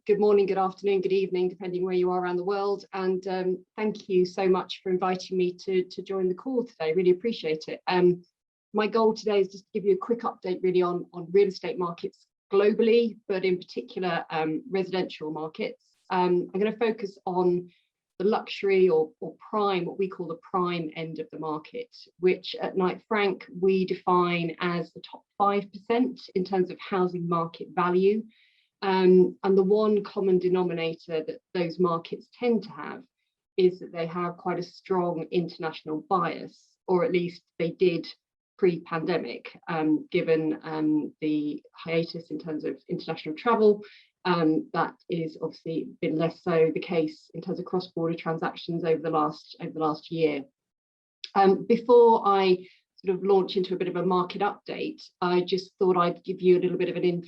Good morning, good afternoon, good evening, depending where you are around the world. And thank you so much for inviting me to join the call today. Really appreciate it. My goal today is just to give you a quick update really on real estate markets globally, but in particular residential markets. I'm going to focus on the luxury or prime, what we call the prime end of the market, which at Knight Frank we define as the top 5% in terms of housing market value. And the one common denominator that those markets tend to have is that they have quite a strong international bias, or at least they did pre-pandemic, given the hiatus in terms of international travel. That is obviously been less so the case in terms of cross-border transactions over the last year. Before I sort of launch into a bit of a market update, I just thought I'd give you a little bit of an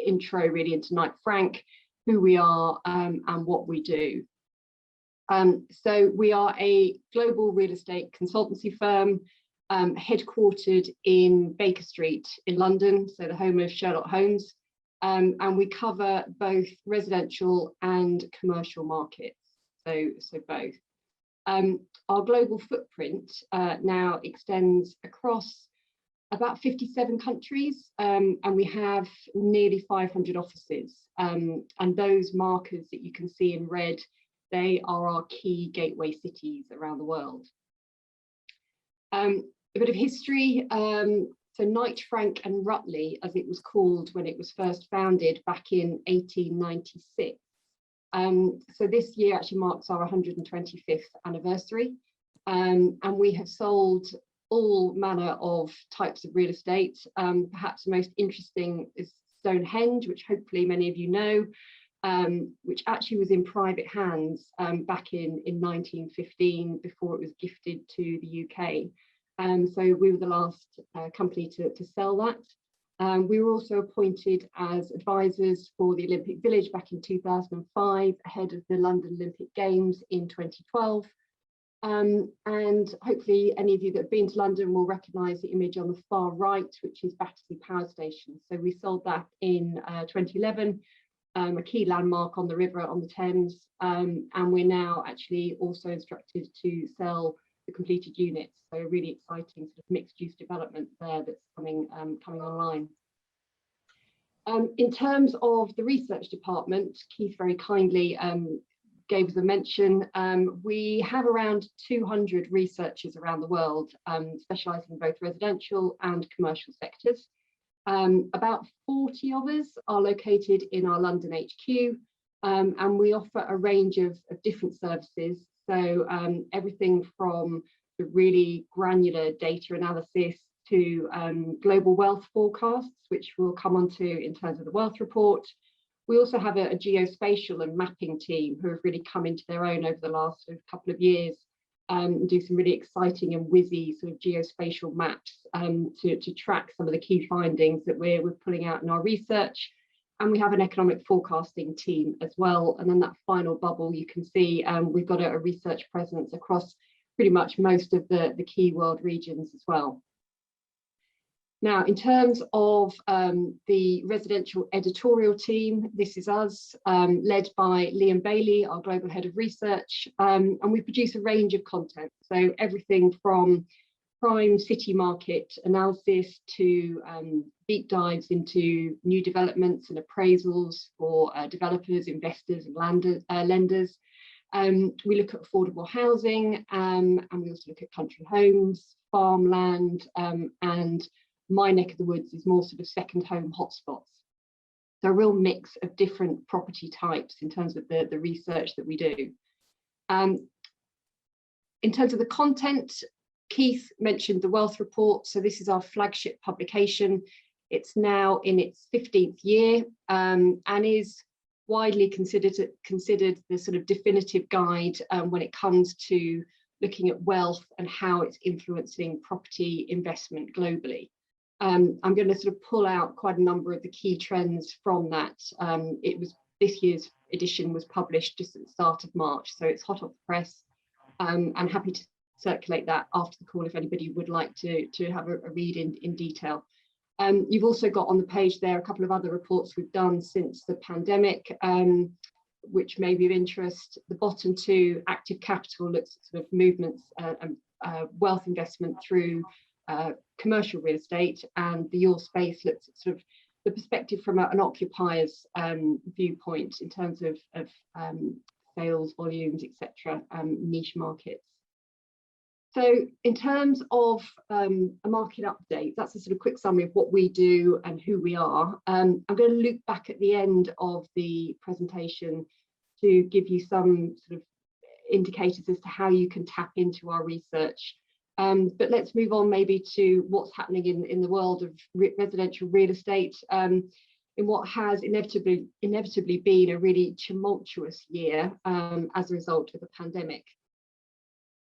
intro really into Knight Frank, who we are and what we do. So we are a global real estate consultancy firm headquartered in Baker Street in London, so the home of Sherlock Holmes. And we cover both residential and commercial markets, so both. Our global footprint now extends across about 57 countries, and we have nearly 500 offices. And those markers that you can see in red, they are our key gateway cities around the world. A bit of history. So Knight Frank and Rutley, as it was called when it was first founded back in 1896. So this year actually marks our 125th anniversary. And we have sold all manner of types of real estate. Perhaps the most interesting is Stonehenge, which hopefully many of you know, which actually was in private hands back in 1915 before it was gifted to the UK. So we were the last company to sell that. We were also appointed as advisors for the Olympic Village back in 2005, ahead of the London Olympic Games in 2012. And hopefully any of you that have been to London will recognise the image on the far right, which is Battersea Power Station. So we sold that in 2011, a key landmark on the river on the Thames. And we're now actually also instructed to sell the completed units. So a really exciting sort of mixed use development there that's coming online. In terms of the research department, Keith very kindly gave us a mention. We have around 200 researchers around the world, specialising in both residential and commercial sectors. About 40 of us are located in our London HQ, and we offer a range of different services. So everything from the really granular data analysis to global wealth forecasts, which we'll come on to in terms of the wealth report. We also have a geospatial and mapping team who have really come into their own over the last couple of years and do some really exciting and whizzy sort of geospatial maps to track some of the key findings that we're pulling out in our research. And we have an economic forecasting team as well. And then that final bubble you can see, we've got a research presence across pretty much most of the key world regions as well. Now, in terms of the residential editorial team, this is us, led by Liam Bailey, our global head of research, and we produce a range of content. So everything from prime city market analysis to deep dives into new developments and appraisals for developers, investors and lenders. We look at affordable housing, and we also look at country homes, farmland, and my neck of the woods is more sort of second home hotspots. So a real mix of different property types in terms of the research that we do. In terms of the content, Keith mentioned the wealth report. So this is our flagship publication. It's now in its 15th year and is widely considered the sort of definitive guide when it comes to looking at wealth and how it's influencing property investment globally. I'm going to sort of pull out quite a number of the key trends from that. This year's edition was published just at the start of March, so it's hot off the press. I'm happy to circulate that after the call if anybody would like to have a read in detail. You've also got on the page there a couple of other reports we've done since the pandemic, which may be of interest. The bottom two, active capital, looks at sort of movements and wealth investment through commercial real estate, and the Your Space looks at sort of the perspective from an occupier's viewpoint in terms of sales volumes, etc., niche markets. So in terms of a market update, that's a sort of quick summary of what we do and who we are. I'm going to loop back at the end of the presentation to give you some sort of indicators as to how you can tap into our research. But let's move on maybe to what's happening in the world of residential real estate, in what has inevitably been a really tumultuous year as a result of the pandemic.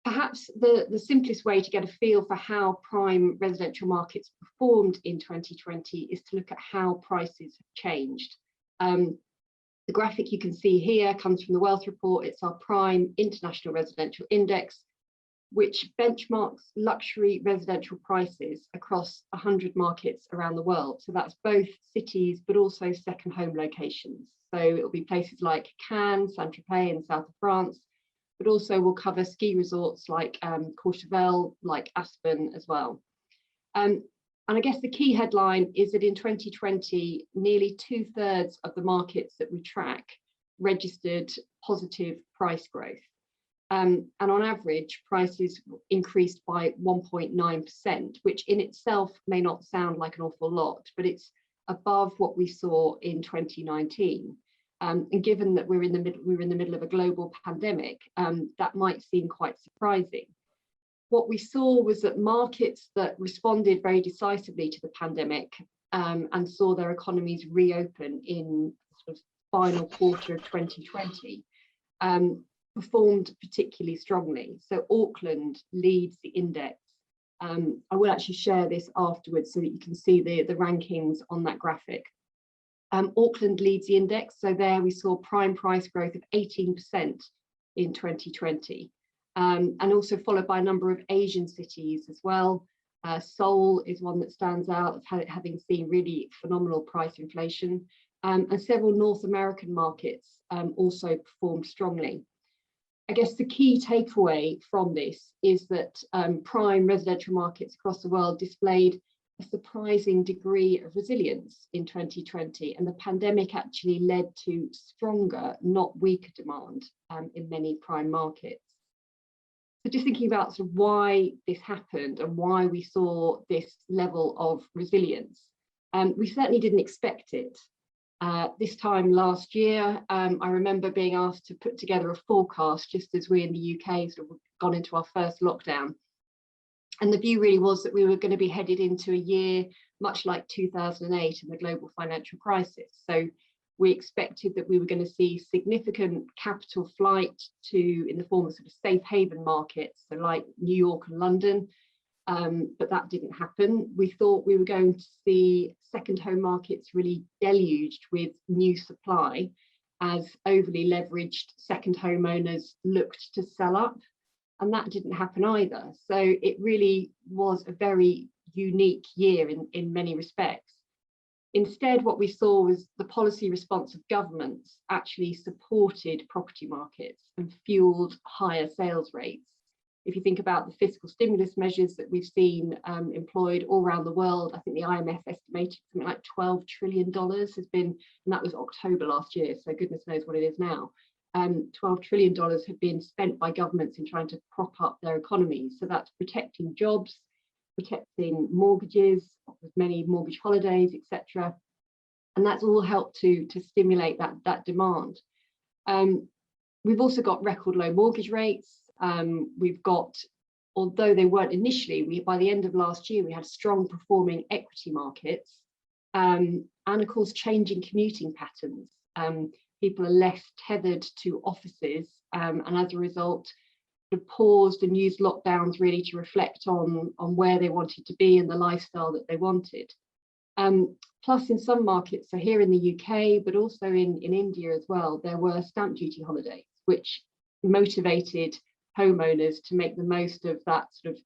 Perhaps the simplest way to get a feel for how prime residential markets performed in 2020 is to look at how prices have changed. The graphic you can see here comes from the Wealth Report. It's our prime international residential index, which benchmarks luxury residential prices across 100 markets around the world. So that's both cities, but also second home locations. So it'll be places like Cannes, Saint-Tropez in the south of France, but also we'll cover ski resorts like Courchevel, like Aspen as well. And I guess the key headline is that in 2020, nearly 2/3 of the markets that we track registered positive price growth. And on average, prices increased by 1.9%, which in itself may not sound like an awful lot, but it's above what we saw in 2019. And given that we were in the middle of a global pandemic, that might seem quite surprising. What we saw was that markets that responded very decisively to the pandemic and saw their economies reopen in sort of final quarter of 2020 performed particularly strongly. So Auckland leads the index. I will actually share this afterwards so that you can see the rankings on that graphic. Auckland leads the index, so there we saw prime price growth of 18% in 2020, and also followed by a number of Asian cities as well. Seoul is one that stands out, having seen really phenomenal price inflation, and several North American markets also performed strongly. I guess the key takeaway from this is that prime residential markets across the world displayed a surprising degree of resilience in 2020, and the pandemic actually led to stronger, not weaker demand in many prime markets. So just thinking about sort of why this happened and why we saw this level of resilience, we certainly didn't expect it. This time last year, I remember being asked to put together a forecast just as we in the UK sort of gone into our first lockdown. And the view really was that we were going to be headed into a year much like 2008 and the global financial crisis. So we expected that we were going to see significant capital flight in the form of sort of safe haven markets, so like New York and London, but that didn't happen. We thought we were going to see second home markets really deluged with new supply as overly leveraged second home owners looked to sell up. And that didn't happen either. So it really was a very unique year in many respects. Instead, what we saw was the policy response of governments actually supported property markets and fueled higher sales rates. If you think about the fiscal stimulus measures that we've seen employed all around the world, I think the IMF estimated something like $12 trillion has been, and that was October last year, so goodness knows what it is now. $12 trillion have been spent by governments in trying to prop up their economies. So that's protecting jobs, protecting mortgages, many mortgage holidays, etc. And that's all helped to stimulate that demand. We've also got record low mortgage rates. We've got, although they weren't initially, by the end of last year, we had strong performing equity markets, and of course, changing commuting patterns. People are less tethered to offices, and as a result, have paused and used lockdowns really to reflect on where they wanted to be and the lifestyle that they wanted. Plus, in some markets, so here in the UK, but also in India as well, there were stamp duty holidays, which motivated homeowners to make the most of that sort of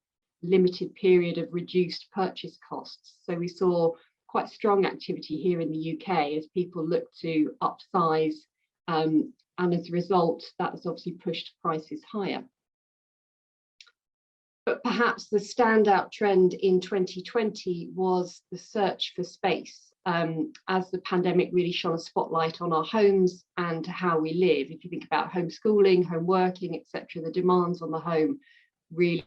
limited period of reduced purchase costs. So we saw quite strong activity here in the UK as people look to upsize, and as a result, that has obviously pushed prices higher. But perhaps the standout trend in 2020 was the search for space, as the pandemic really shone a spotlight on our homes and how we live. If you think about homeschooling, home working, etc., the demands on the home really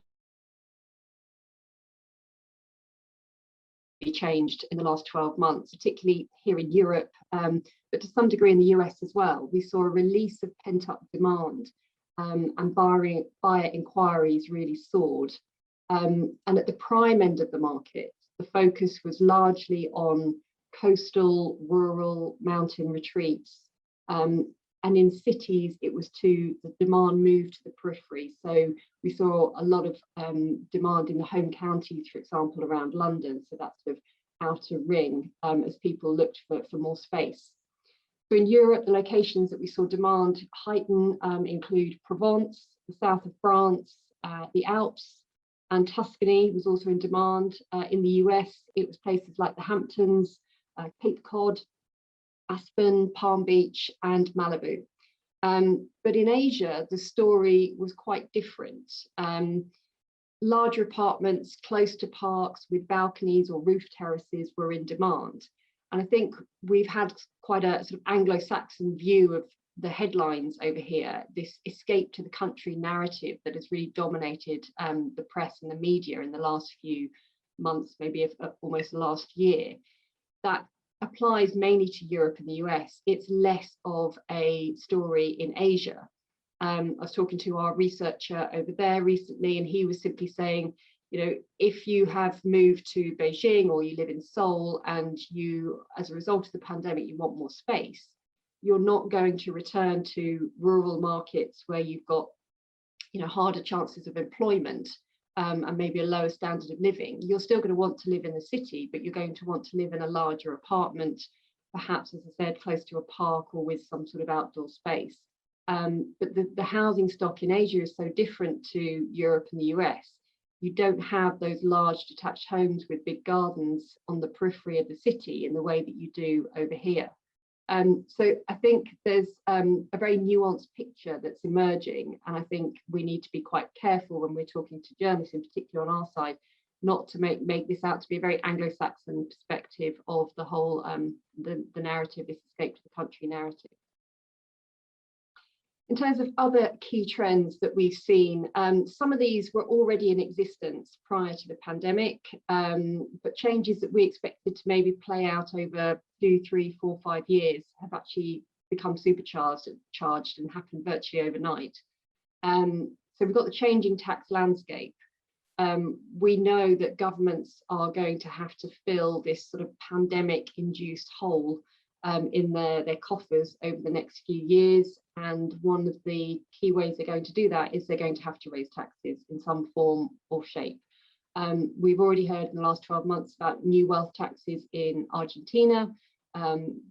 changed in the last 12 months, particularly here in Europe, but to some degree in the US as well. We saw a release of pent-up demand, and buyer inquiries really soared. And at the prime end of the market, the focus was largely on coastal, rural, mountain retreats. And in cities, it was the demand moved to the periphery. So we saw a lot of demand in the home counties, for example, around London. So that's sort of outer ring, as people looked for more space. So in Europe, the locations that we saw demand heighten include Provence, the south of France, the Alps, and Tuscany was also in demand. In the US, it was places like the Hamptons, Cape Cod, Aspen, Palm Beach, and Malibu. But in Asia, the story was quite different. Larger apartments close to parks with balconies or roof terraces were in demand. And I think we've had quite a sort of Anglo-Saxon view of the headlines over here, this escape to the country narrative that has really dominated the press and the media in the last few months, maybe almost the last year. That applies mainly to Europe and the US. It's less of a story in Asia. I was talking to our researcher over there recently, and he was simply saying, you know, if you have moved to Beijing or you live in Seoul and you, as a result of the pandemic, you want more space, you're not going to return to rural markets where you've got, you know, harder chances of employment, and maybe a lower standard of living. You're still going to want to live in the city, but you're going to want to live in a larger apartment, perhaps, as I said, close to a park or with some sort of outdoor space. But the housing stock in Asia is so different to Europe and the US. You don't have those large detached homes with big gardens on the periphery of the city in the way that you do over here. So I think there's a very nuanced picture that's emerging, and I think we need to be quite careful when we're talking to journalists, in particular on our side, not to make this out to be a very Anglo-Saxon perspective of the whole the narrative, this escape to the country narrative. In terms of other key trends that we've seen, some of these were already in existence prior to the pandemic, but changes that we expected to maybe play out over 2, 3, 4, 5 years have actually become supercharged and happened virtually overnight. So we've got the changing tax landscape. We know that governments are going to have to fill this sort of pandemic-induced hole in their coffers over the next few years. And one of the key ways they're going to do that is they're going to have to raise taxes in some form or shape. We've already heard in the last 12 months about new wealth taxes in Argentina.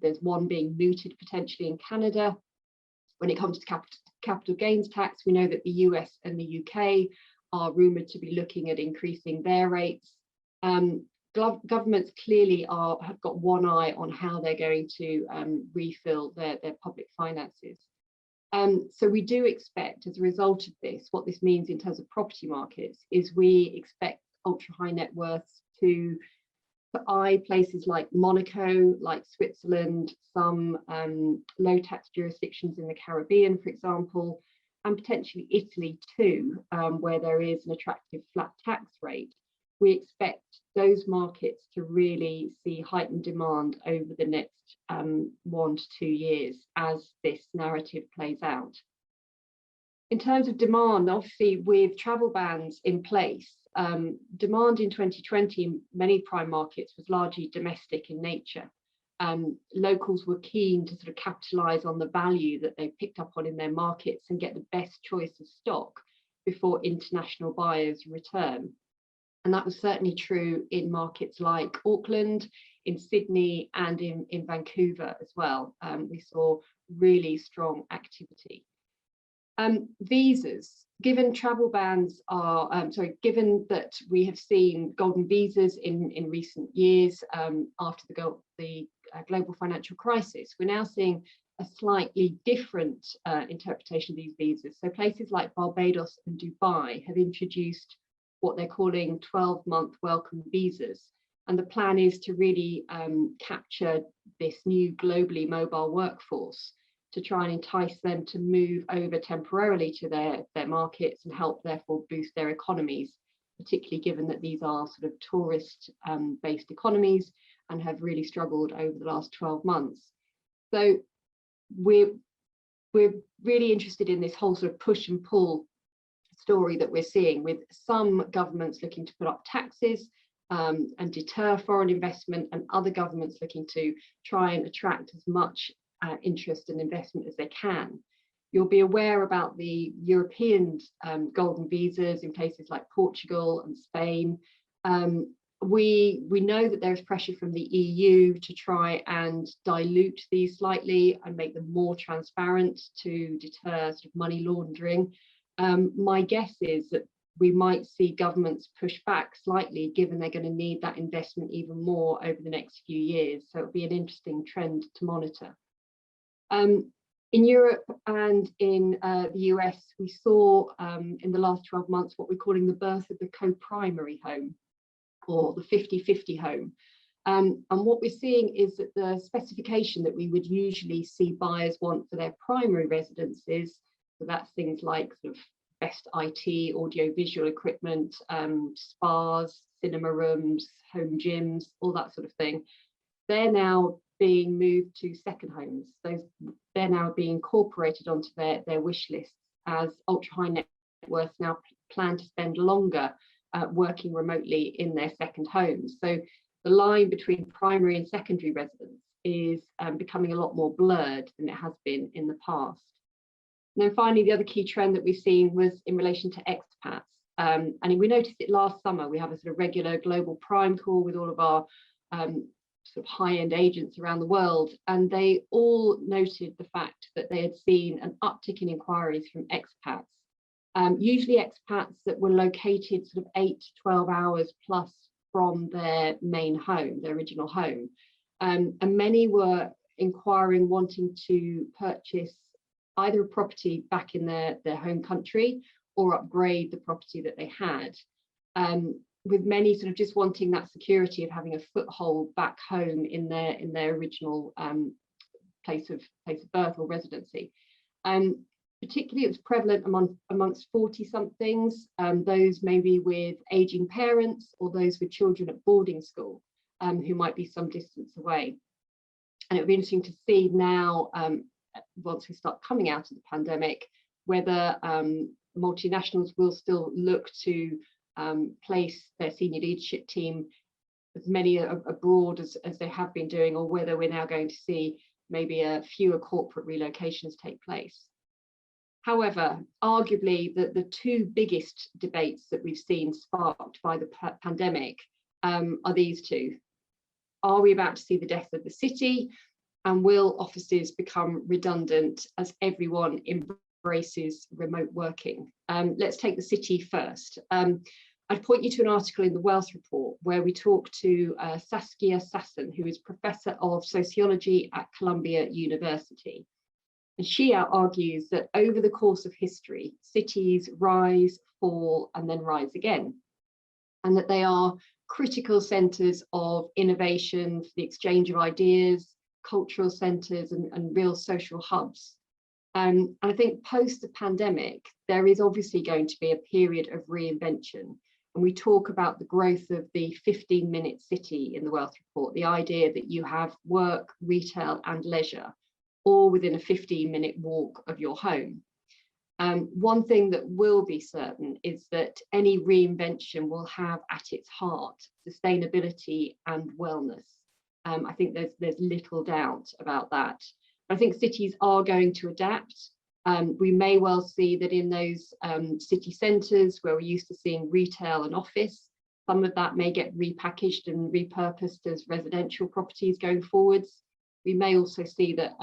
There's one being mooted potentially in Canada. When it comes to capital gains tax, we know that the US and the UK are rumoured to be looking at increasing their rates. Governments clearly have got one eye on how they're going to refill their public finances. So we do expect, as a result of this, what this means in terms of property markets is we expect ultra high net worths to eye places like Monaco, like Switzerland, some low tax jurisdictions in the Caribbean, for example, and potentially Italy too, where there is an attractive flat tax rate. We expect those markets to really see heightened demand over the next 1 to 2 years as this narrative plays out. In terms of demand, obviously with travel bans in place, demand in 2020 in many prime markets was largely domestic in nature. Locals were keen to sort of capitalise on the value that they picked up on in their markets and get the best choice of stock before international buyers return. And that was certainly true in markets like Auckland, in Sydney, and in Vancouver as well. We saw really strong activity. Visas. Given travel bans are, given that we have seen golden visas in recent years after the global financial crisis, we're now seeing a slightly different interpretation of these visas. So places like Barbados and Dubai have introduced what they're calling 12-month welcome visas. And the plan is to really capture this new globally mobile workforce, to try and entice them to move over temporarily to their markets and help therefore boost their economies, particularly given that these are sort of tourist based economies and have really struggled over the last 12 months. So we're really interested in this whole sort of push and pull story that we're seeing, with some governments looking to put up taxes and deter foreign investment, and other governments looking to try and attract as much interest and investment as they can. You'll be aware about the European golden visas in places like Portugal and Spain. We know that there is pressure from the EU to try and dilute these slightly and make them more transparent to deter sort of money laundering. My guess is that we might see governments push back slightly, given they're going to need that investment even more over the next few years. So it'll be an interesting trend to monitor. In Europe and in the US, we saw in the last 12 months what we're calling the birth of the co-primary home, or the 50-50 home. And what we're seeing is that the specification that we would usually see buyers want for their primary residences, so that's things like sort of best IT, audio-visual equipment, spas, cinema rooms, home gyms, all that sort of thing, they're now being moved to second homes. They're now being incorporated onto their wish lists, as ultra high net worth now plan to spend longer working remotely in their second homes. So the line between primary and secondary residence is becoming a lot more blurred than it has been in the past. And then finally, the other key trend that we've seen was in relation to expats. And we noticed it last summer. We have a sort of regular global prime call with all of our sort of high-end agents around the world, and they all noted the fact that they had seen an uptick in inquiries from expats, usually expats that were located sort of 8 to 12 hours plus from their main home, their original home. And many were inquiring, wanting to purchase either a property back in their home country or upgrade the property that they had. With many sort of just wanting that security of having a foothold back home in their original place of birth or residency. Particularly it was prevalent amongst 40-somethings, those maybe with aging parents or those with children at boarding school who might be some distance away. And it'll be interesting to see now, once we start coming out of the pandemic, whether multinationals will still look to place their senior leadership team, as many abroad as they have been doing, or whether we're now going to see maybe fewer corporate relocations take place. However, arguably the two biggest debates that we've seen sparked by the pandemic are these two. Are we about to see the death of the city, and will offices become redundant as everyone embraces remote working? Let's take the city first. I'd point you to an article in the Wealth Report where we talk to Saskia Sassen, who is Professor of Sociology at Columbia University. And she argues that over the course of history, cities rise, fall, and then rise again, and that they are critical centres of innovation, for the exchange of ideas, cultural centres, and real social hubs. And I think post the pandemic, there is obviously going to be a period of reinvention. And we talk about the growth of the 15-minute city in the Wealth Report, the idea that you have work, retail, and leisure all within a 15-minute walk of your home. One thing that will be certain is that any reinvention will have at its heart sustainability and wellness. I think there's little doubt about that. I think cities are going to adapt. We may well see that in those city centres where we're used to seeing retail and office, some of that may get repackaged and repurposed as residential properties going forwards. We may also see that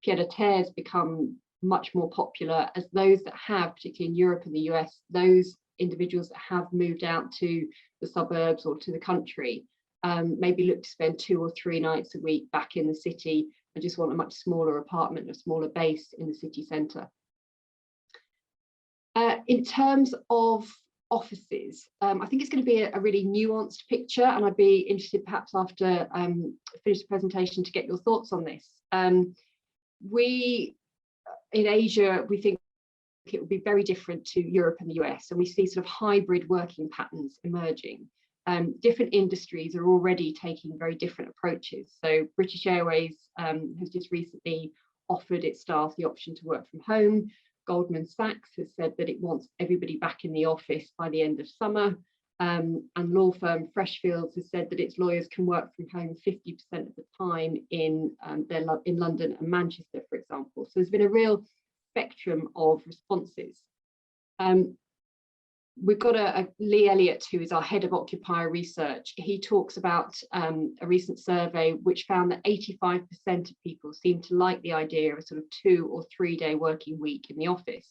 pied-à-terres become much more popular as those that have, particularly in Europe and the US, those individuals that have moved out to the suburbs or to the country, maybe look to spend 2 or 3 nights a week back in the city and just want a much smaller apartment, a smaller base in the city centre. In terms of offices, I think it's going to be a really nuanced picture, and I'd be interested perhaps after I finish the presentation to get your thoughts on this. We in Asia, we think it will be very different to Europe and the US, and we see sort of hybrid working patterns emerging. Different industries are already taking very different approaches. So British Airways has just recently offered its staff the option to work from home. Goldman Sachs has said that it wants everybody back in the office by the end of summer. And law firm Freshfields has said that its lawyers can work from home 50% of the time in London and Manchester, for example. So there's been a real spectrum of responses. We've got Lee Elliott, who is our head of occupier research. He talks about a recent survey which found that 85% of people seem to like the idea of a sort of 2 or 3 day working week in the office.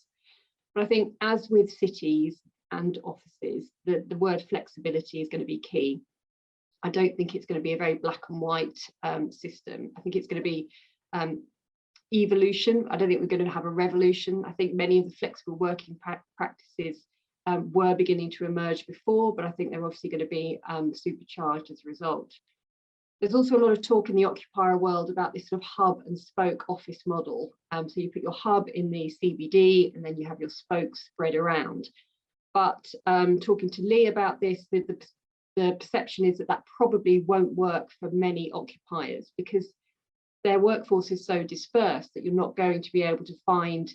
But I think, as with cities and offices, the word flexibility is going to be key. I don't think it's going to be a very black and white system. I think it's going to be evolution. I don't think we're going to have a revolution. I think many of the flexible working practices were beginning to emerge before, but I think they're obviously going to be supercharged as a result. There's also a lot of talk in the occupier world about this sort of hub and spoke office model. So you put your hub in the CBD and then you have your spokes spread around. But talking to Lee about this, the perception is that probably won't work for many occupiers because their workforce is so dispersed that you're not going to be able to find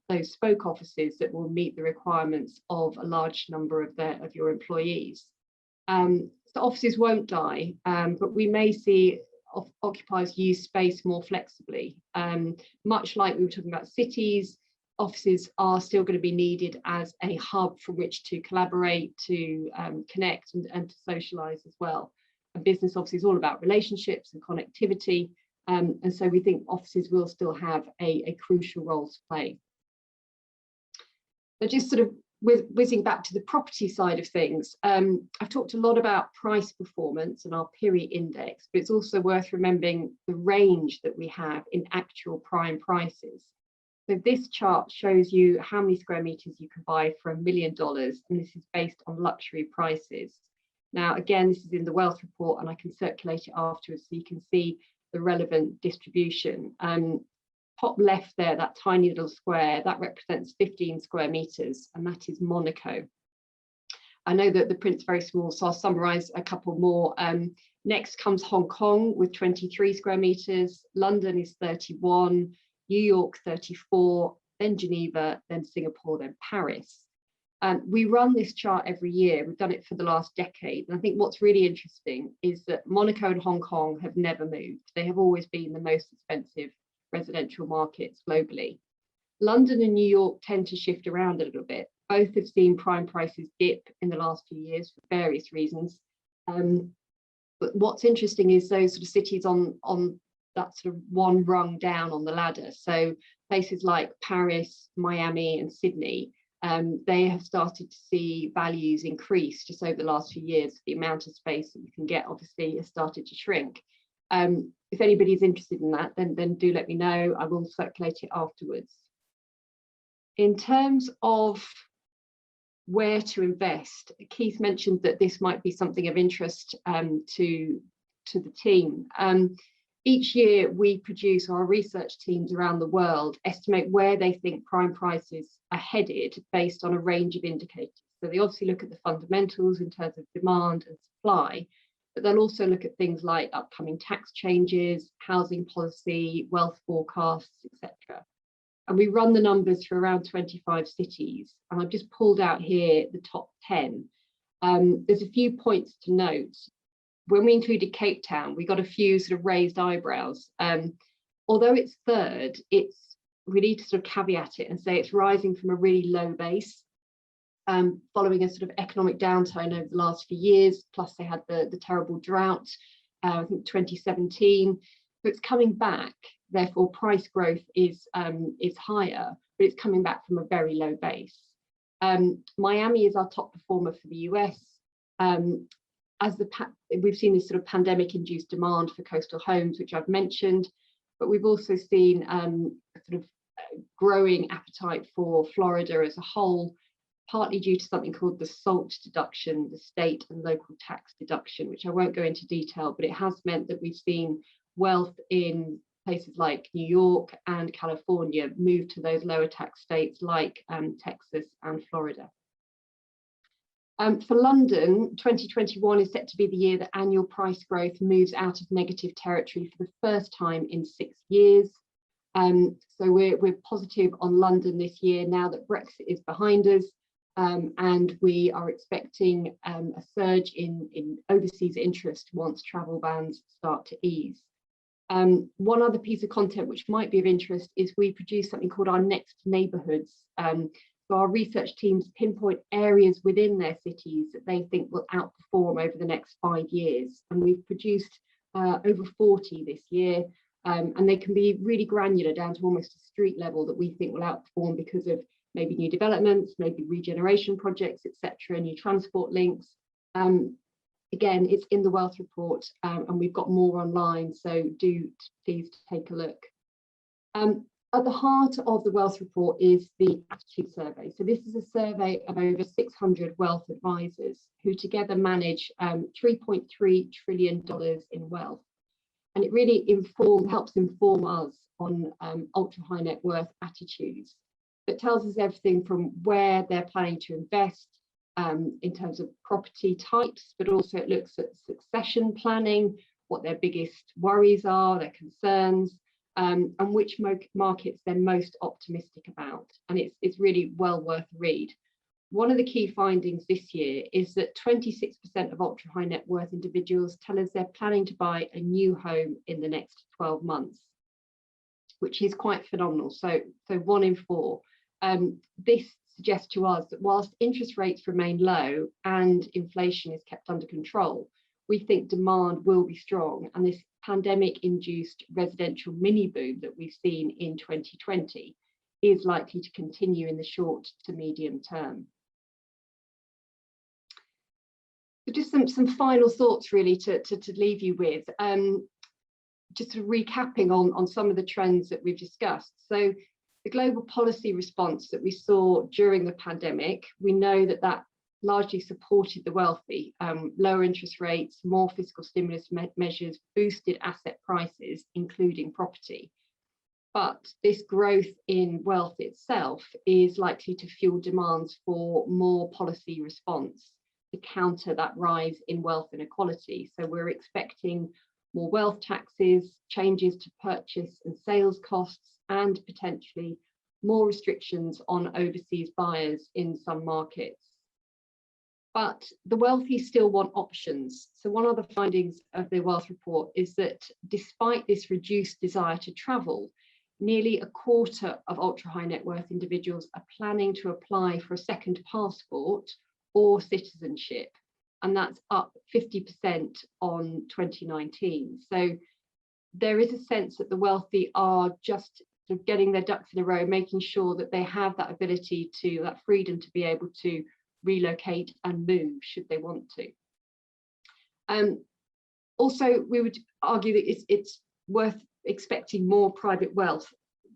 those spoke offices that will meet the requirements of a large number of your employees. So offices won't die, but we may see occupiers use space more flexibly. Much like we were talking about cities, offices are still going to be needed as a hub from which to collaborate, to connect and to socialise as well. And business obviously is all about relationships and connectivity. And so we think offices will still have a crucial role to play. So just sort of whizzing back to the property side of things, I've talked a lot about price performance and our PIRI index, but it's also worth remembering the range that we have in actual prime prices. So this chart shows you how many square meters you can buy for $1 million, and this is based on luxury prices. Now, again, this is in the wealth report, and I can circulate it afterwards so you can see the relevant distribution. Top left there, that tiny little square, that represents 15 square meters, and that is Monaco. I know that the print's very small, so I'll summarize a couple more. Next comes Hong Kong with 23 square meters, London is 31, New York 34, then Geneva, then Singapore, then Paris. We run this chart every year. We've done it for the last decade. And I think what's really interesting is that Monaco and Hong Kong have never moved. They have always been the most expensive residential markets globally. London and New York tend to shift around a little bit. Both have seen prime prices dip in the last few years for various reasons. But what's interesting is those sort of cities on that sort of one rung down on the ladder. So places like Paris, Miami, and Sydney, they have started to see values increase just over the last few years. The amount of space that you can get obviously has started to shrink. If anybody's interested in that, then do let me know. I will circulate it afterwards. In terms of where to invest, Keith mentioned that this might be something of interest to the team. Each year we produce, our research teams around the world estimate where they think prime prices are headed based on a range of indicators. So they obviously look at the fundamentals in terms of demand and supply, but they'll also look at things like upcoming tax changes, housing policy, wealth forecasts, etc. And we run the numbers for around 25 cities. And I've just pulled out here the top 10. There's a few points to note. When we included Cape Town, we got a few sort of raised eyebrows. Although it's third, we need to sort of caveat it and say it's rising from a really low base, following a sort of economic downturn over the last few years. Plus they had the terrible drought, I think 2017. So it's coming back. therefore price growth is higher, but it's coming back from a very low base. Miami is our top performer for the US. We've seen this sort of pandemic-induced demand for coastal homes, which I've mentioned, but we've also seen a sort of growing appetite for Florida as a whole, partly due to something called the SALT deduction, the state and local tax deduction, which I won't go into detail, but it has meant that we've seen wealth in places like New York and California move to those lower tax states like Texas and Florida. For London, 2021 is set to be the year that annual price growth moves out of negative territory for the first time in 6 years. So we're positive on London this year now that Brexit is behind us, and we are expecting a surge in overseas interest once travel bans start to ease. One other piece of content which might be of interest is we produce something called our Next Neighbourhoods. So our research teams pinpoint areas within their cities that they think will outperform over the next 5 years. And we've produced over 40 this year. And they can be really granular down to almost a street level that we think will outperform because of maybe new developments, maybe regeneration projects, etc., new transport links. Again, it's in the Wealth Report, and we've got more online, so do please take a look. At the heart of the Wealth Report is the Attitude Survey. So this is a survey of over 600 wealth advisors who together manage $3.3 trillion in wealth. And it really helps inform us on ultra high net worth attitudes. It tells us everything from where they're planning to invest in terms of property types, but also it looks at succession planning, what their biggest worries are, their concerns, and which markets they're most optimistic about. And it's really well worth a read. One of the key findings this year is that 26% of ultra high net worth individuals tell us they're planning to buy a new home in the next 12 months, which is quite phenomenal. So 1 in 4. This suggests to us that whilst interest rates remain low and inflation is kept under control, we think demand will be strong, and this pandemic-induced residential mini boom that we've seen in 2020 is likely to continue in the short to medium term. So just some final thoughts really to leave you with. Just recapping on some of the trends that we've discussed. So the global policy response that we saw during the pandemic, we know that largely supported the wealthy. Lower interest rates, more fiscal stimulus measures boosted asset prices, including property. But this growth in wealth itself is likely to fuel demands for more policy response to counter that rise in wealth inequality. So we're expecting more wealth taxes, changes to purchase and sales costs, and potentially more restrictions on overseas buyers in some markets. But the wealthy still want options. So one of the findings of the Wealth Report is that despite this reduced desire to travel, nearly a quarter of ultra high net worth individuals are planning to apply for a second passport or citizenship, and that's up 50% on 2019. So there is a sense that the wealthy are just sort of getting their ducks in a row, making sure that they have that ability to, that freedom to be able to relocate and move should they want to. Also, we would argue that it's worth expecting more private wealth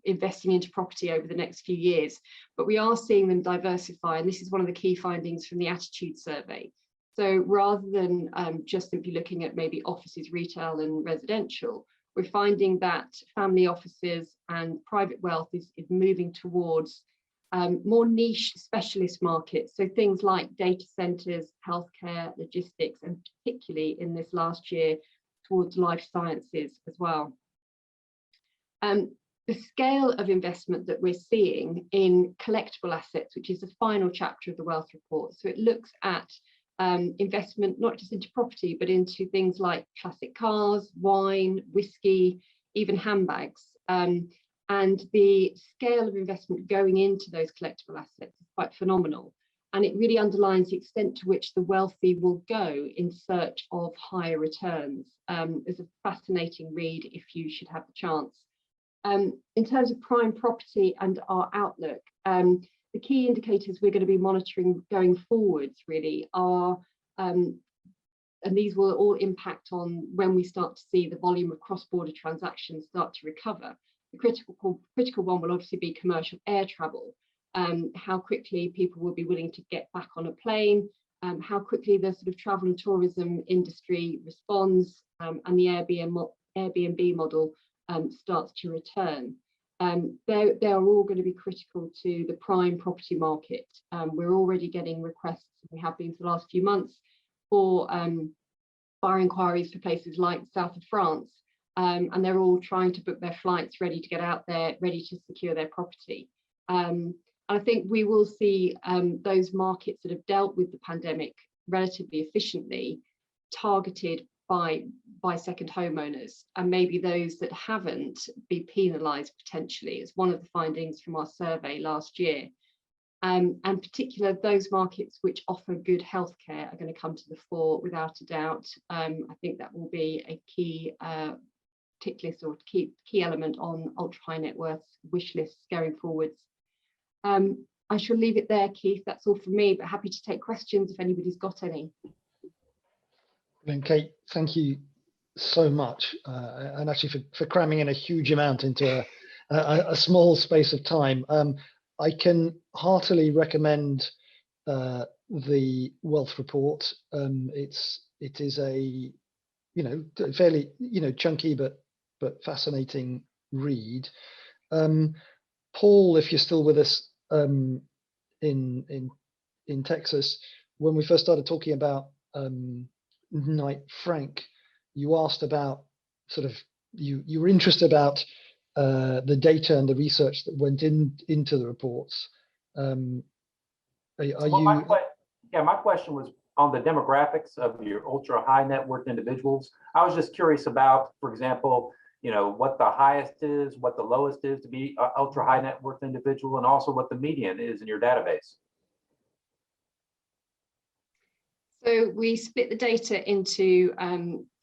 investing into property over the next few years, but we are seeing them diversify, and this is one of the key findings from the Attitude Survey. So rather than just simply looking at maybe offices, retail and residential, we're finding that family offices and private wealth is moving towards more niche specialist markets. So things like data centers, healthcare, logistics, and particularly in this last year towards life sciences as well. The scale of investment that we're seeing in collectible assets, which is the final chapter of the Wealth Report. So it looks at investment not just into property, but into things like classic cars, wine, whiskey, even handbags. And the scale of investment going into those collectible assets is quite phenomenal. And it really underlines the extent to which the wealthy will go in search of higher returns. It's a fascinating read if you should have the chance. In terms of prime property and our outlook, the key indicators we're going to be monitoring going forwards really are, and these will all impact on when we start to see the volume of cross-border transactions start to recover. The critical one will obviously be commercial air travel, how quickly people will be willing to get back on a plane, how quickly the sort of travel and tourism industry responds, and the Airbnb model starts to return. They are all going to be critical to the prime property market. We're already getting requests, we have been for the last few months, for buyer inquiries for places like south of France, and they're all trying to book their flights, ready to get out there, ready to secure their property. I think we will see those markets that have dealt with the pandemic relatively efficiently targeted by second homeowners, and maybe those that haven't be penalised potentially, as one of the findings from our survey last year. And particularly those markets which offer good healthcare are going to come to the fore without a doubt. I think that will be a key tick list or key element on ultra high net worth wish lists going forwards. I shall leave it there, Keith. That's all from me, but happy to take questions if anybody's got any. And Kate, thank you so much, and actually for cramming in a huge amount into a small space of time. I can heartily recommend the wealth report. It is a fairly chunky but fascinating read. Paul, if you're still with us in Texas, when we first started talking about Knight Frank, you asked about you were interested about the data and the research that went into the reports. My question was on the demographics of your ultra high net worth individuals. I was just curious about, for example, what the highest is, what the lowest is to be an ultra high net worth individual, and also what the median is in your database. So we split the data into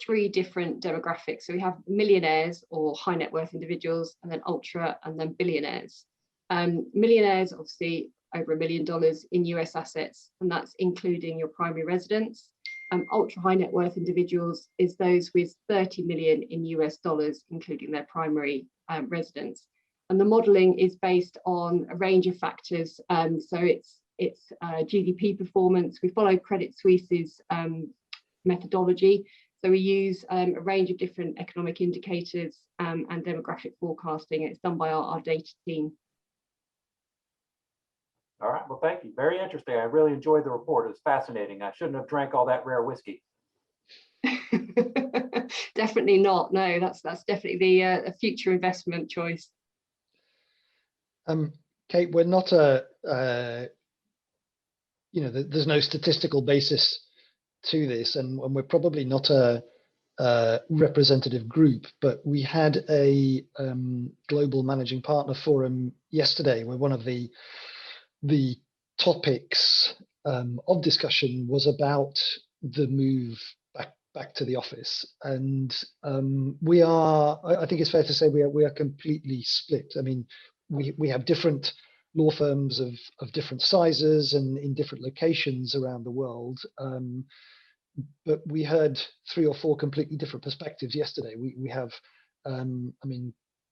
3 different demographics. So we have millionaires or high net worth individuals, and then ultra, and then billionaires. Millionaires, obviously over $1 million in US assets, and that's including your primary residence. Ultra high net worth individuals is those with 30 million in US dollars, including their primary residence. And the modelling is based on a range of factors. So it's GDP performance. We follow Credit Suisse's methodology. So we use a range of different economic indicators and demographic forecasting. It's done by our data team. All right, well, thank you. Very interesting. I really enjoyed the report. It's fascinating. I shouldn't have drank all that rare whiskey. Definitely not. No, that's definitely the future investment choice. Kate, we're not there's no statistical basis to this, and we're probably not a representative group, but we had a global managing partner forum yesterday where one of the topics of discussion was about the move back to the office, and I think it's fair to say we are completely split. I mean, we have different law firms of different sizes and in different locations around the world, but we heard 3 or 4 completely different perspectives yesterday. We have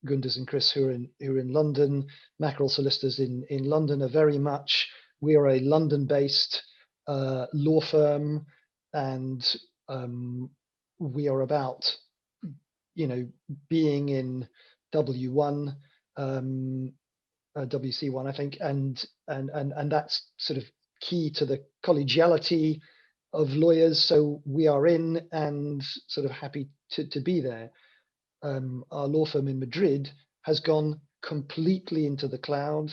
Gunders and Chris who are in London. Mackrell solicitors in London are very much, we are a London-based law firm, and we are about being in W1, WC1, I think, and that's sort of key to the collegiality of lawyers. So we are in and sort of happy to be there. Our law firm in Madrid has gone completely into the cloud,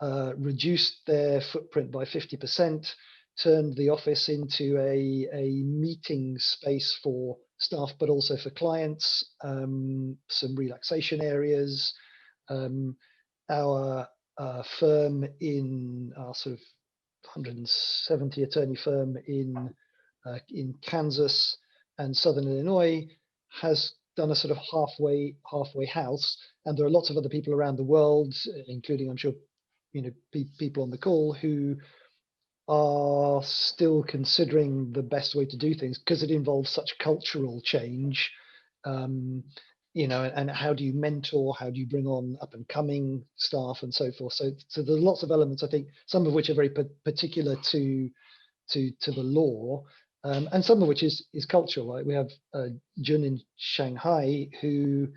reduced their footprint by 50%, turned the office into a meeting space for staff, but also for clients, some relaxation areas. Our firm in our sort of 170 attorney firm in Kansas and Southern Illinois has done a sort of halfway house, and there are lots of other people around the world, including, I'm sure, people on the call who are still considering the best way to do things, because it involves such cultural change. And how do you mentor, how do you bring on up and coming staff and so forth. So there's lots of elements, I think, some of which are very particular to the law, and some of which is cultural. Like we have Jun in Shanghai, who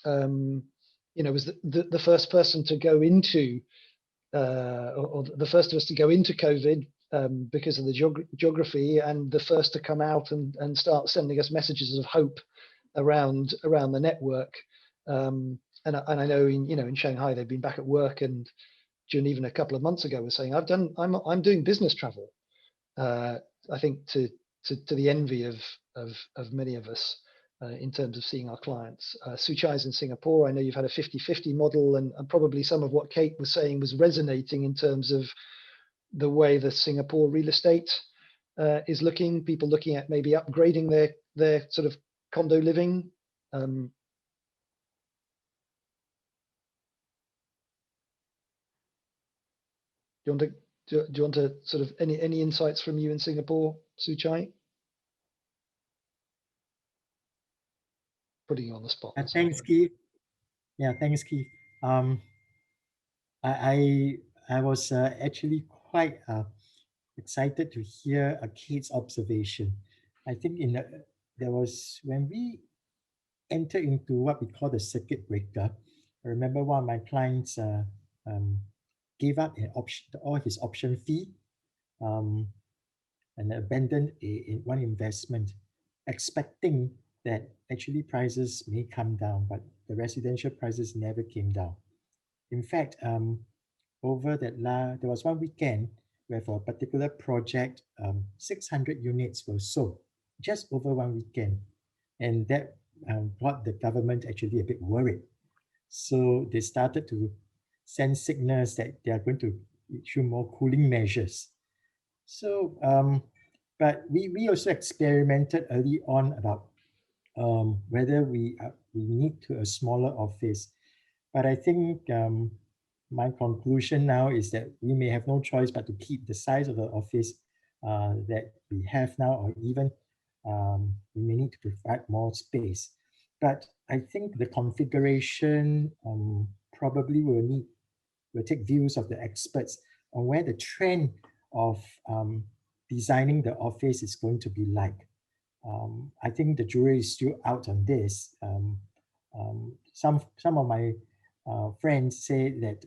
was the first person to go into or the first of us to go into COVID because of the geography, and the first to come out and start sending us messages of hope around the network. And I know in Shanghai they've been back at work, and June even a couple of months ago was saying, I'm doing business travel. I think to the envy of many of us in terms of seeing our clients. Suchai's in Singapore. I know you've had a 50-50 model, and probably some of what Kate was saying was resonating in terms of the way the Singapore real estate is looking. People looking at maybe upgrading their sort of condo living. Do you want to sort of any insights from you in Singapore, Suchai? Putting you on the spot. Thanks, Keith. Yeah, thanks, Keith. I was actually quite excited to hear Kate's observation. I think there was, when we entered into what we call the circuit breaker, I remember one of my clients gave up all his option fee and abandoned one investment, expecting that actually prices may come down, but the residential prices never came down. In fact, over there was one weekend where for a particular project, 600 units were sold just over one weekend. And that got the government actually a bit worried. So they started to send signals that they are going to issue more cooling measures. So, but we also experimented early on about whether we need a smaller office. But I think my conclusion now is that we may have no choice but to keep the size of the office that we have now, or even we may need to provide more space. But I think the configuration probably will take views of the experts on where the trend of designing the office is going to be like. I think the jury is still out on this. Some of my friends say that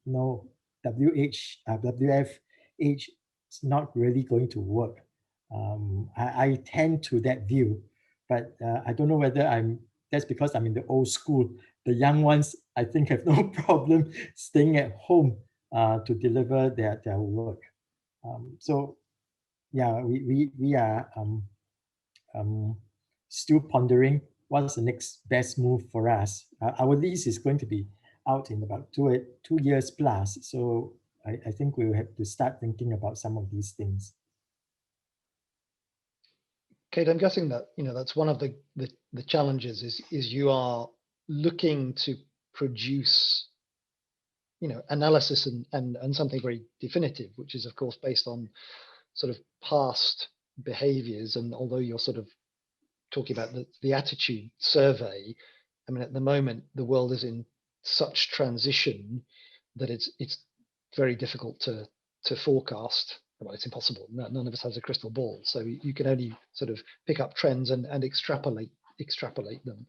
no, WFH is not really going to work. I tend to that view, but I don't know whether that's because I'm in the old school. The young ones, I think, have no problem staying at home to deliver their work. So yeah, we are still pondering what's the next best move for us. Our lease is going to be out in about 2 years plus. So I think we will have to start thinking about some of these things. Kate, I'm guessing that that's one of the challenges is you are looking to produce analysis and something very definitive, which is of course based on sort of past behaviors. And although you're sort of talking about the attitude survey, I mean, at the moment the world is in such transition that it's very difficult to forecast. Well, it's impossible. None of us has a crystal ball, so you can only sort of pick up trends and extrapolate them.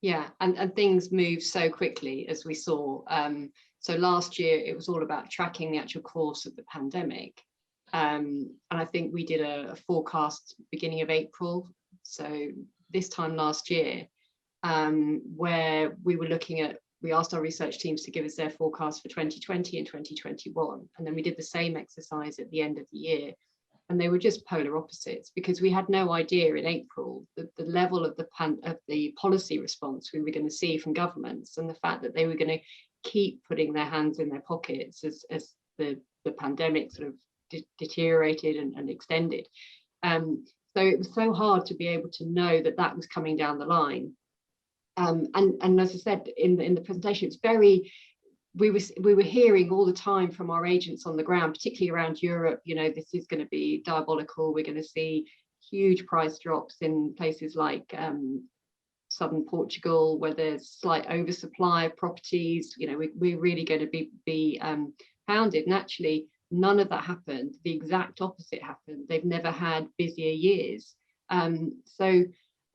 Yeah, and things move so quickly, as we saw. So last year it was all about tracking the actual course of the pandemic, and I think we did a forecast beginning of April, so this time last year, where we asked our research teams to give us their forecast for 2020 and 2021, and then we did the same exercise at the end of the year, and they were just polar opposites, because we had no idea in April the level of the policy response we were going to see from governments, and the fact that they were going to keep putting their hands in their pockets as the pandemic sort of deteriorated and extended. So it was so hard to be able to know that that was coming down the line. And as I said in the presentation, it's very, we were hearing all the time from our agents on the ground, particularly around Europe, you know, this is going to be diabolical. We're going to see huge price drops in places like southern Portugal, where there's slight oversupply of properties. You know, we're really going to be pounded. And actually, none of that happened. The exact opposite happened. They've never had busier years. And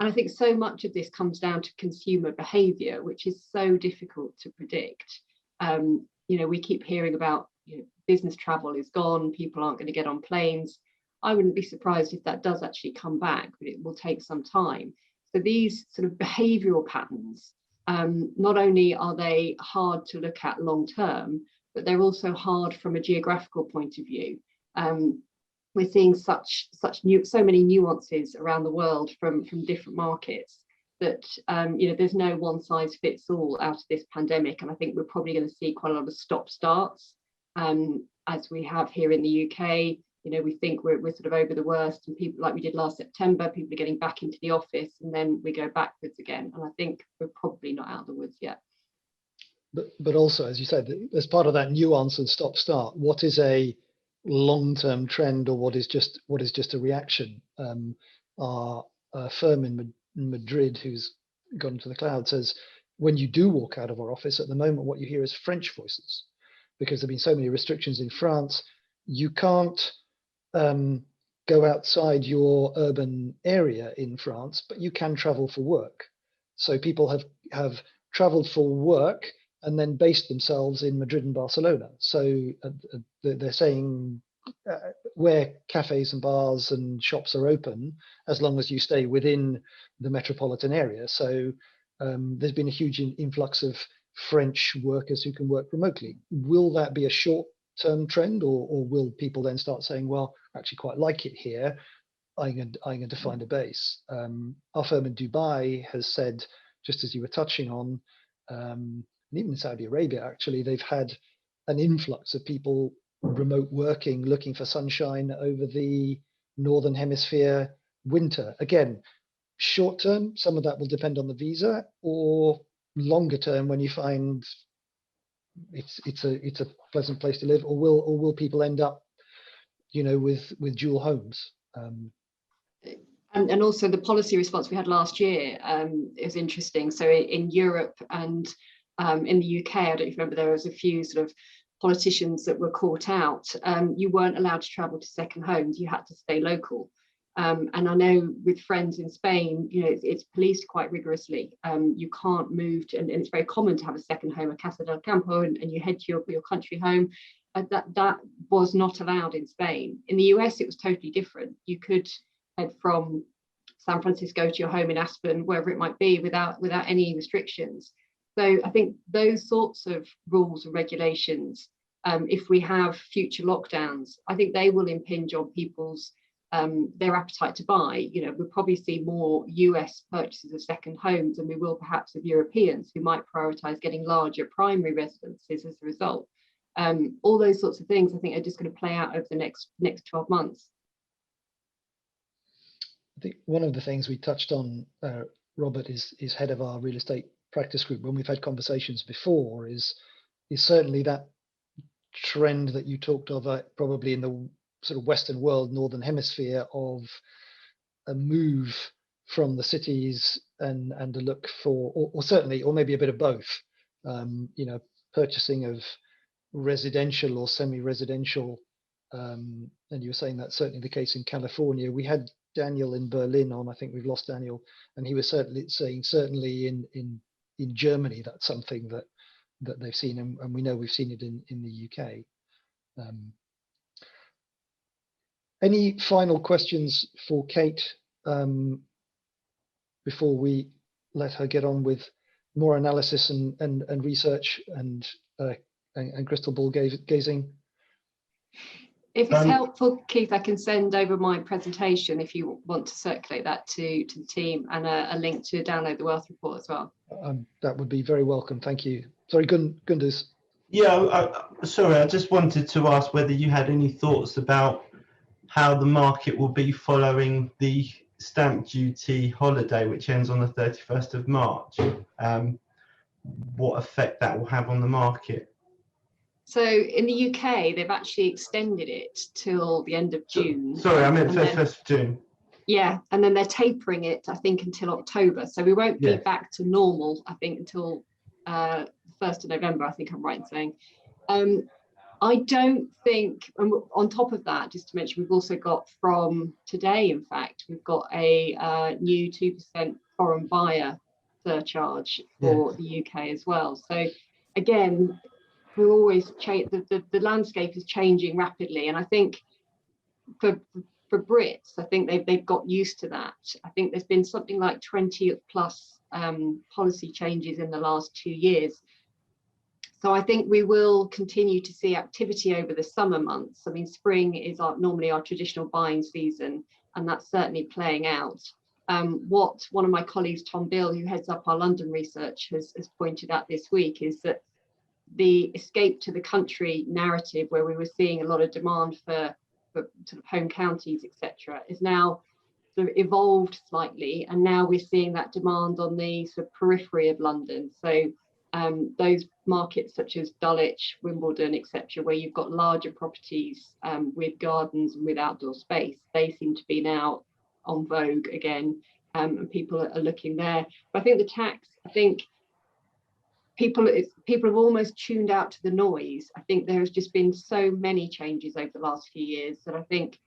I think so much of this comes down to consumer behaviour, which is so difficult to predict. You know, we keep hearing about, you know, business travel is gone, people aren't going to get on planes. I wouldn't be surprised if that does actually come back, but it will take some time. So these sort of behavioural patterns, not only are they hard to look at long term, but they're also hard from a geographical point of view. We're seeing so many nuances around the world from different markets that you know, there's no one size fits all out of this pandemic. And I think we're probably going to see quite a lot of stop starts, as we have here in the UK. You know, we think we're sort of over the worst, and people, like we did last September, people are getting back into the office, and then we go backwards again. And I think we're probably not out of the woods yet. But also, as you said, as part of that nuance and stop start, what is a long-term trend, or what is just a reaction? Our firm in Madrid, who's gone to the cloud, says when you do walk out of our office at the moment, what you hear is French voices, because there have been so many restrictions in France. You can't go outside your urban area in France, but you can travel for work. So people have traveled for work and then based themselves in Madrid and Barcelona. So they're saying where cafes and bars and shops are open, as long as you stay within the metropolitan area. So there's been a huge influx of French workers who can work remotely. Will that be a short-term trend, or will people then start saying, well, I actually quite like it here, I'm going to find a base? Our firm in Dubai has said, just as you were touching on, and even in Saudi Arabia, actually, they've had an influx of people remote working, looking for sunshine over the Northern Hemisphere winter. Again, short term, some of that will depend on the visa, or longer term, when you find it's a pleasant place to live, or will people end up, you know, with dual homes? And also the policy response we had last year is interesting. So in Europe and in the UK, I don't know if you remember, there was a few sort of politicians that were caught out. You weren't allowed to travel to second homes, you had to stay local. And I know with friends in Spain, you know, it's policed quite rigorously. You can't move to, and it's very common to have a second home, a Casa del Campo, and you head to your country home. That was not allowed in Spain. In the US, it was totally different. You could head from San Francisco to your home in Aspen, wherever it might be, without any restrictions. So I think those sorts of rules and regulations, if we have future lockdowns, I think they will impinge on people's their appetite to buy. You know, we'll probably see more US purchases of second homes than we will perhaps of Europeans, who might prioritise getting larger primary residences as a result. All those sorts of things, I think, are just going to play out over the next 12 months. I think one of the things we touched on, Robert, is head of our real estate practice group, when we've had conversations before, is certainly that trend that you talked of, probably in the sort of Western world, Northern Hemisphere, of a move from the cities and a look for, or certainly, or maybe a bit of both, you know, purchasing of residential or semi-residential. And you were saying that's certainly the case in California. We had Daniel in Berlin on, I think we've lost Daniel, and he was certainly saying, certainly in Germany, that's something that they've seen, and we know we've seen it in the UK. Any final questions for Kate before we let her get on with more analysis and research and crystal ball gazing? If it's helpful, Keith, I can send over my presentation if you want to circulate that to the team, and a link to download the wealth report as well. That would be very welcome. Thank you. Sorry, Gunduz. Yeah, sorry, I just wanted to ask whether you had any thoughts about how the market will be following the stamp duty holiday, which ends on the 31st of March. What effect that will have on the market? So in the UK, they've actually extended it till the end of June. Sorry, I meant And then- 1st of June. Yeah, and then they're tapering it, I think, until October. So we won't be Yeah. back to normal, I think, until 1st of November, I think I'm right in saying. I don't think, and on top of that, just to mention, we've also got from today, in fact, we've got a new 2% foreign buyer surcharge for the UK as well. So again, we're always the landscape is changing rapidly, and I think for Brits, I think they've got used to that. I think there's been something like 20 plus policy changes in the last 2 years. So I think we will continue to see activity over the summer months. I mean, spring is normally our traditional buying season, and that's certainly playing out. What one of my colleagues, Tom Bill, who heads up our London research, has pointed out this week is that the escape to the country narrative, where we were seeing a lot of demand for sort of home counties, etc., is now sort of evolved slightly, and now we're seeing that demand on the sort of periphery of London. So those markets such as Dulwich, Wimbledon, etc., where you've got larger properties with gardens and with outdoor space, they seem to be now on vogue again, and people are looking there. But I think the tax, people have almost tuned out to the noise. I think there has just been so many changes over the last few years that I think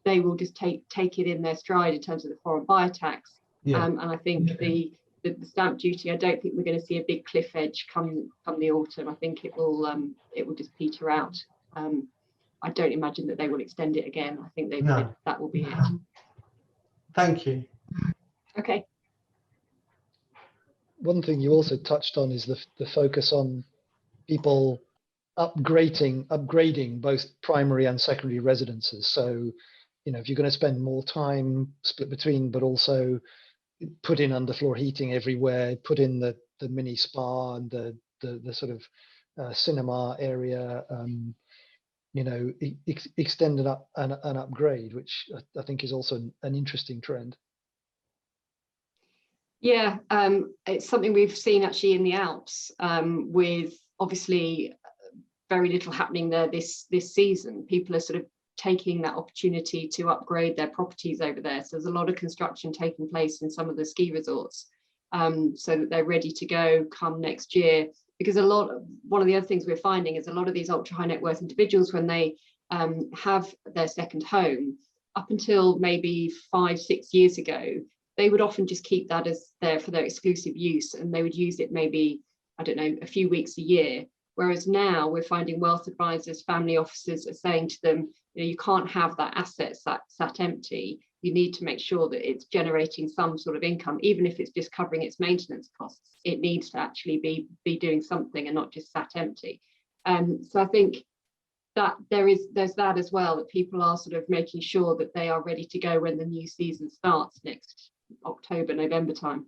they will just take it in their stride in terms of the foreign buyer tax. And I think the stamp duty, I don't think we're going to see a big cliff edge come the autumn. I think it will just peter out. I don't imagine that they will extend it again. I think that will be it. Thank you. Okay. One thing you also touched on is the focus on people upgrading both primary and secondary residences. So, if you're going to spend more time split between, but also put in underfloor heating everywhere, put in the mini spa and the sort of cinema area, extend it up and upgrade, which I think is also an interesting trend. Yeah, it's something we've seen actually in the Alps, with obviously very little happening there this season. People are sort of taking that opportunity to upgrade their properties over there. So there's a lot of construction taking place in some of the ski resorts, so that they're ready to go come next year. Because one of the other things we're finding is a lot of these ultra high net worth individuals, when they have their second home, up until maybe 5-6 years ago, they would often just keep that as there for their exclusive use, and they would use it maybe, I don't know, a few weeks a year. Whereas now we're finding wealth advisors, family officers are saying to them, you can't have that asset sat empty. You need to make sure that it's generating some sort of income, even if it's just covering its maintenance costs. It needs to actually be doing something and not just sat empty. So I think that there's that as well, that people are sort of making sure that they are ready to go when the new season starts next October, November time.